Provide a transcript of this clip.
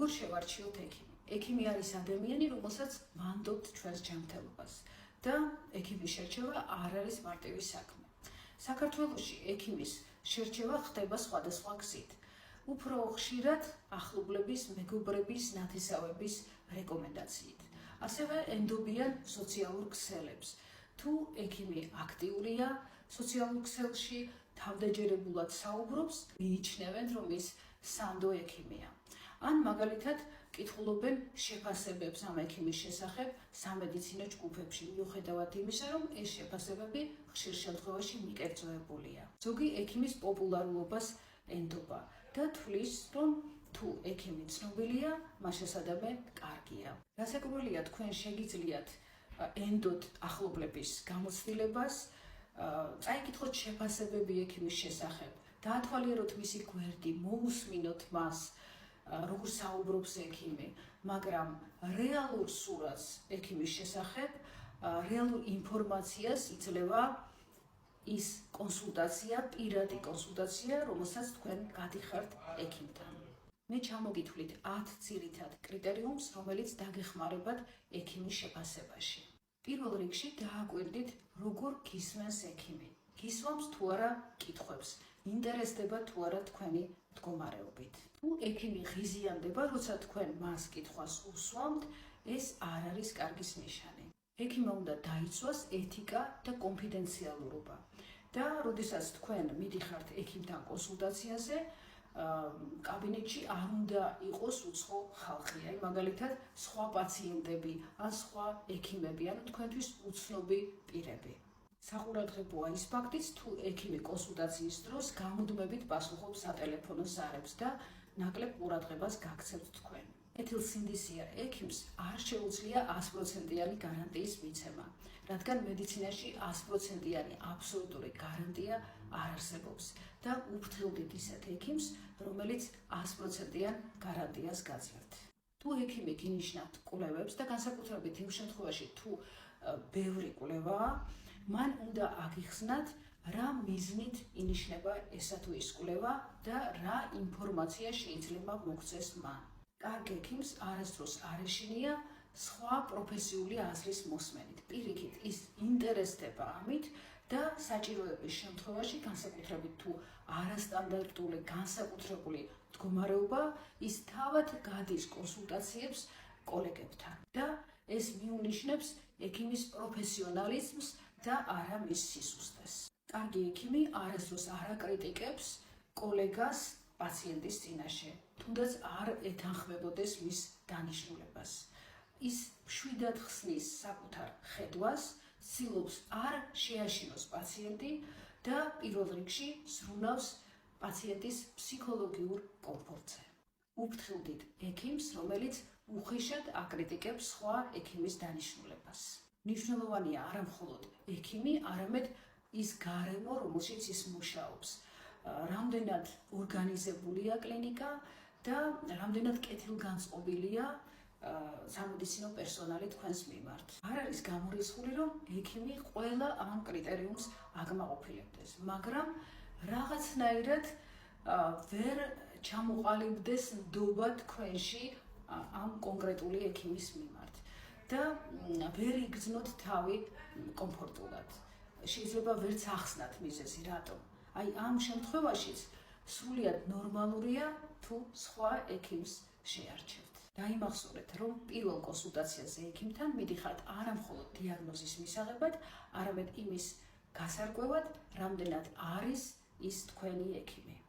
როგორ შევარჩიოთ ექიმი? ექიმი არის ადამიანი, რომელსაც ვანდობთ ჩვენს ჯანმრთელობას და ექიმის შერჩევა არ არის მარტივი საქმე. საქართველოში ექიმის შერჩევა ხდება სხვადასხვა გზით. უფრო ხშირად ახლობლების, მეგობრების, ნათესავების რეკომენდაციით. ასევე ენდობიან სოციალურ ქსელებს. თუ ექიმი აქტიურია სოციალურ ქსელში, თავდაჯერებულად საუბრობს, მიიჩნევენ, რომ ის სანდო ექიმია. ან მაგალითად კითხულობენ შეფასებებს ამ ექიმის შესახებ სამედიცინო ჯგუფებში, მიუხედავად იმისა, რომ ეს შეფასებები ხშირ შემთხვევაში მიკერძოებულია. ზოგი ექიმის პოპულარობას ენდობა და თვლის, რომ თუ ექიმი ცნობილია, მას შესაძლებელი კარგია. გასაკვირველია, თქვენ შეგიძლიათ ენდოთ ახლობლების გამოცდილებას, წაიკითხოთ შეფასებები ექიმის შესახებ, დაათვალიეროთ მისი გვერდი, მოусმინოთ მას, როგორ საუბრობს ექიმი, მაგრამ რეალურ სურათს ექიმის შესახებ, რეალურ ინფორმაციას იძლევა ის კონსულტაცია, პირადი კონსულტაცია, რომელსაც თქვენ გადიხართ ექიმთან. მე ჩამოგითვლით 10 ძირითად კრიტერიუმს, რომელიც დაგეხმარებათ ექიმის შეფასებაში. პირველ რიგში დააკვირდით, როგორ გისმენს ექიმი. გისვამს თუ არა კითხვებს, ინტერესდება თუ არა თქვენი მდგომარეობით. თუ ექიმი ღიზიანდება, როცა თქვენ მას კითხვას უსვამთ, ეს არ არის კარგის ნიშანი. ექიმმა უნდა დაიცვას ეთიკა და კონფიდენციალურობა. და როდესაც თქვენ მიდიხართ ექიმთან კონსულტაციაზე, კაბინეტში არ უნდა იყოს უცხო ხალხი, აი მაგალითად სხვა პაციენტები ან სხვა ექიმები, ანუ თქვენთვის უცნობი პირები. საყურადღებოა ის ფაქტიც, თუ ექიმი კონსულტაციის დროს გამუდმებით პასუხობს სატელეფონო ზარებს და ნაკლებ ყურადღებას გაქცევთ თქვენ. ეთილსინდისიერ ექიმს არ შეუძლია 100%-იანი გარანტიის მიცემა, რადგან მედიცინაში 100%-იანი აბსოლუტური გარანტია არ არსებობს და უფრთხილდით ისეთ ექიმს, რომელიც 100%-იან გარანტიას გაძლევთ. თუ ექიმი გინიშნავთ კვლევებს და განსაკუთრებით იმ შემთხვევაში, თუ ბევრი კვლევაა, მან უნდა აგიხსნათ, რა მიზნით ინიშნება ესა თუ ის კვლევა და რა ინფორმაცია შეიძლება მოგცეს მან. კარგ ექიმს არასდროს არ ეშინია სხვა პროფესიული აზრის მოსმენით. პირიქით, ის ინტერესდება ამით და საჭიროების შემთხვევაში, განსაკუთრებით თუ არასტანდარტული, განსაკუთრებული მდგომარეობა, ის თავად გადის კონსულტაციებს კოლეგებთან და ეს მიუნიშნებს ექიმის პროფესიონალიზმს და არა მის სისუსტეს. კარგი ექიმი არასდროს არ აკრიტიკებს კოლეგას პაციენტის წინაშე, თუნდაც არ ეთანხმებოდეს მის დანიშნულებას. ის მშვიდად ხსნის საკუთარ ხედვას, ცდილობს არ შეაშინოს პაციენტი და პირველ რიგში ზრუნავს პაციენტის ფსიქოლოგიურ კომფორტზე. უფრთხილდით ექიმს, რომელიც უხეშად აკრიტიკებს სხვა ექიმის დანიშნულებას. მნიშვნელოვანია არა მხოლოდ ექიმი, არამედ ის გარემო, რომელშიც ის მუშაობს. რამდენად ორგანიზებულია კლინიკა და რამდენად კეთილგანწყობილია სამედიცინო პერსონალი თქვენს მიმართ. არ არის გამორიცხული, რომ ექიმი ყველა ამ კრიტერიუმს აკმაყოფილებდეს, მაგრამ რაღაცნაირად ვერ ჩამოყალიბდეს ნდობა თქვენში ამ კონკრეტული ექიმის მიმართ და ვერ იგრძნოთ თავი კომფორტულად. შეიძლება ვერც ახსნათ მიზეზი, რატომ. აი ამ შემთხვევაშიც სრულიად ნორმალურია თუ სხვა ექიმს შეარჩევთ. დაიმახსოვრეთ, რომ პირველ კონსულტაციაზე ექიმთან მიდიხართ არა მხოლოდ დიაგნოზის მისაღებად, არამედ იმის გასარკვევად, რამდენად არის ის თქვენი ექიმი.